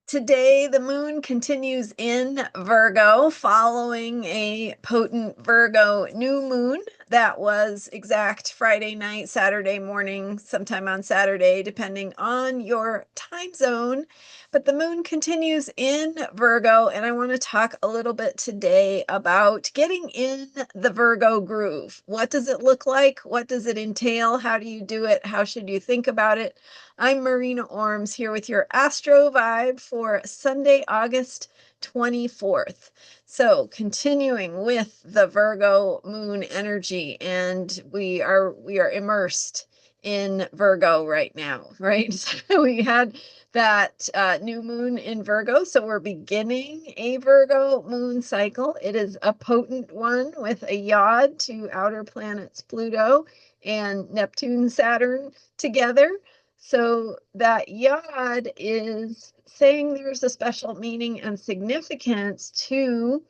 Today, the moon continues in Virgo, following a potent Virgo new moon that was exact Friday night, Saturday morning, sometime on Saturday, depending on your time zone. But the moon continues in Virgo, and I want to talk a little bit today about getting in the Virgo groove. What does it look like? What does it entail? How do you do it? How should you think about it? I'm Marina Orms here with your Astro vibe for Sunday, August 24th. So, continuing with the Virgo moon energy, and we are immersed in Virgo right now, right? So we had that new moon in Virgo, so we're beginning a Virgo moon cycle. It is a potent one with a yod to outer planets Pluto and Neptune, Saturn together. So that yod is saying there's a special meaning and significance to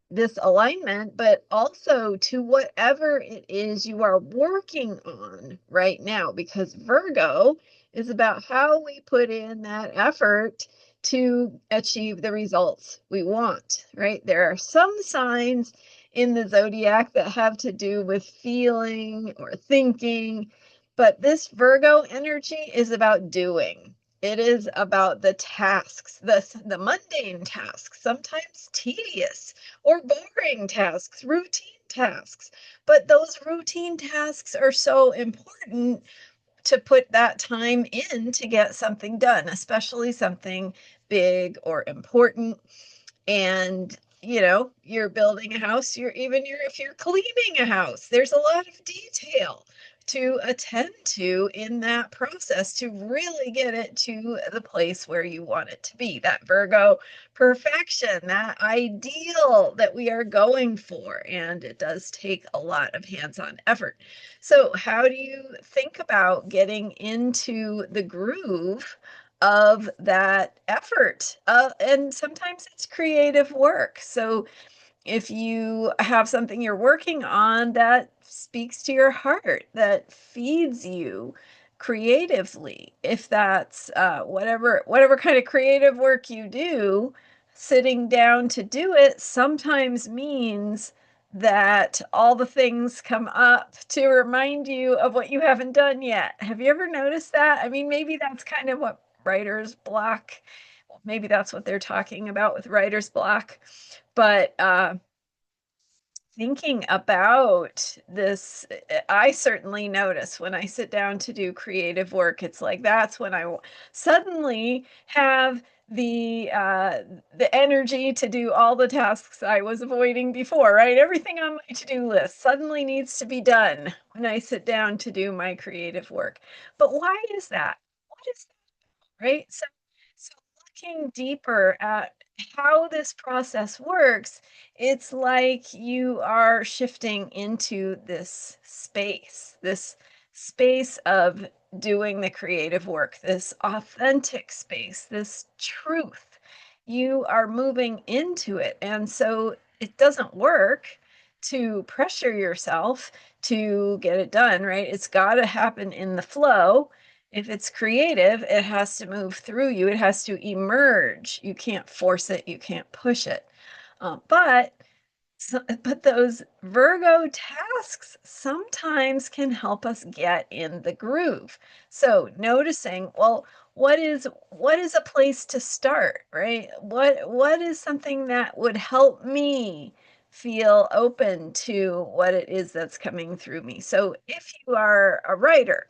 this alignment, but also to whatever it is you are working on right now, because Virgo is about how we put in that effort to achieve the results we want, right? There are some signs in the zodiac that have to do with feeling or thinking, but this Virgo energy is about doing. It is about the tasks, the mundane tasks, sometimes tedious or boring tasks, routine tasks. But those routine tasks are so important to put that time in to get something done, especially something big or important. And you're building a house, if you're cleaning a house, there's a lot of detail to attend to in that process to really get it to the place where you want it to be. That Virgo perfection, that ideal that we are going for. And it does take a lot of hands-on effort. So how do you think about getting into the groove of that effort? And sometimes it's creative work. So if you have something you're working on that speaks to your heart, that feeds you creatively, if that's whatever kind of creative work you do, sitting down to do it sometimes means that all the things come up to remind you of what you haven't done yet. Have you ever noticed that? I mean, maybe that's kind of what writer's block, maybe that's what they're talking about with writer's block. But thinking about this, I certainly notice when I sit down to do creative work, it's like that's when I suddenly have the energy to do all the tasks I was avoiding before, right? Everything on my to-do list suddenly needs to be done when I sit down to do my creative work. But why is that? What is that, right? So looking deeper at how this process works, it's like you are shifting into this space of doing the creative work, this authentic space, this truth. You are moving into it. And so it doesn't work to pressure yourself to get it done, right? It's got to happen in the flow. If it's creative, it has to move through you. It has to emerge. You can't force it. You can't push it. But but those Virgo tasks sometimes can help us get in the groove. So noticing, well, what is a place to start, right? What is something that would help me feel open to what it is that's coming through me? So if you are a writer,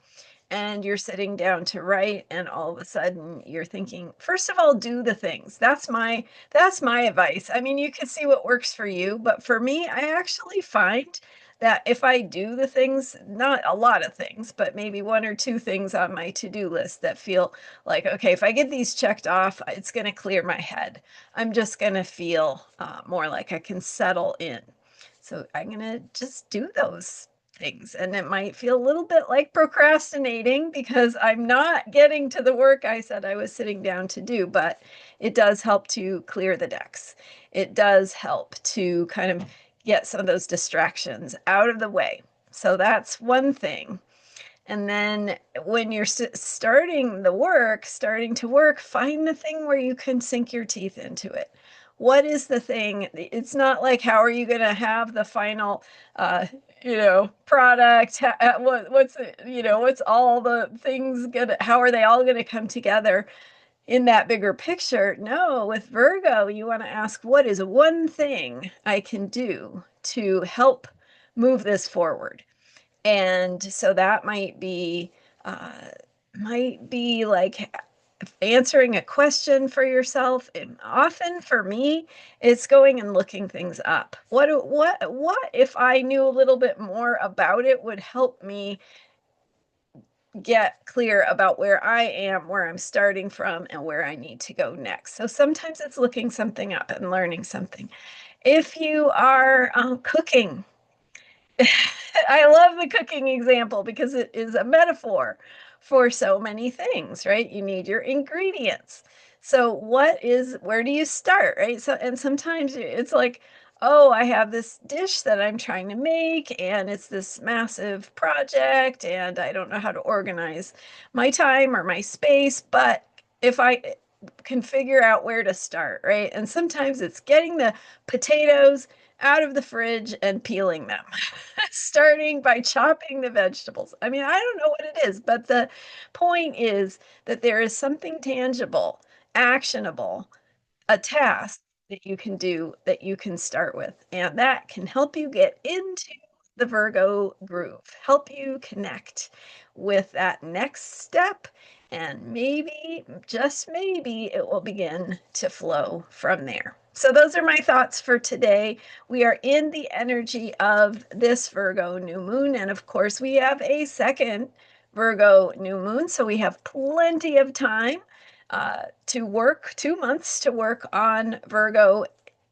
and you're sitting down to write and all of a sudden you're thinking, first of all, do the things. That's my advice. I mean, you can see what works for you, but for me, I actually find that if I do the things, not a lot of things, but maybe one or two things on my to-do list that feel like, okay, if I get these checked off, it's going to clear my head. I'm just going to feel more like I can settle in. So I'm going to just do those things. And it might feel a little bit like procrastinating because I'm not getting to the work I said I was sitting down to do, but it does help to clear the decks. It does help to kind of get some of those distractions out of the way. So that's one thing. And then when you're starting to work, find the thing where you can sink your teeth into it. What is the thing? It's not like how are you going to have the final, uh, product? What's what's all the things gonna? How are they all going to come together in that bigger picture? No, with Virgo, you want to ask, what is one thing I can do to help move this forward? And so that uh, might be like answering a question for yourself. And often for me, it's going and looking things up. What if I knew a little bit more about it would help me get clear about where I am, where I'm starting from, and where I need to go next. So sometimes it's looking something up and learning something. If you are cooking, I love the cooking example because it is a metaphor for so many things, right? You need your ingredients. So where do you start, right? So, and sometimes it's like, oh, I have this dish that I'm trying to make and it's this massive project and I don't know how to organize my time or my space, but if I can figure out where to start, right? And sometimes it's getting the potatoes out of the fridge and peeling them. Starting by chopping the vegetables. I mean, I don't know what it is, but the point is that there is something tangible, actionable, a task that you can do that you can start with. And that can help you get into the Virgo groove, help you connect with that next step. And maybe, just maybe, it will begin to flow from there. So, those are my thoughts for today. We are in the energy of this Virgo new moon. And of course, we have a second Virgo new moon. So, we have plenty of time to work, 2 months to work on Virgo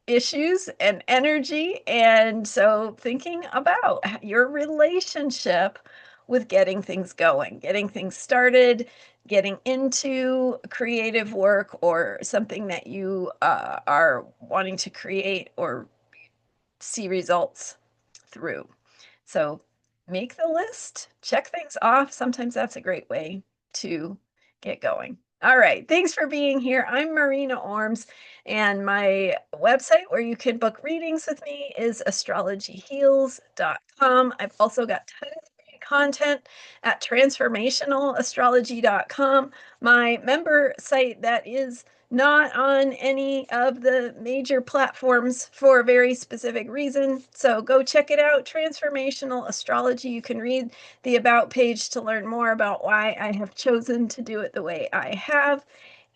issues and energy. And so thinking about your relationship with getting things going, getting things started, getting into creative work or something that you are wanting to create or see results through. So make the list, check things off. Sometimes that's a great way to get going. All right. Thanks for being here. I'm Marina Orms, and my website where you can book readings with me is astrologyheals.com. I've also got tons of great content at transformationalastrology.com, my member site that is not on any of the major platforms for a very specific reason. So go check it out, Transformational Astrology. You can read the About page to learn more about why I have chosen to do it the way I have.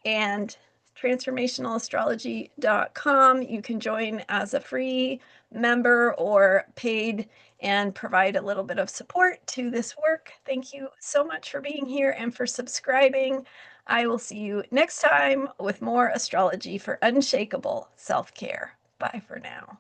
And transformationalastrology.com. You can join as a free member or paid and provide a little bit of support to this work. Thank you so much for being here and for subscribing. I will see you next time with more astrology for unshakable self-care. Bye for now.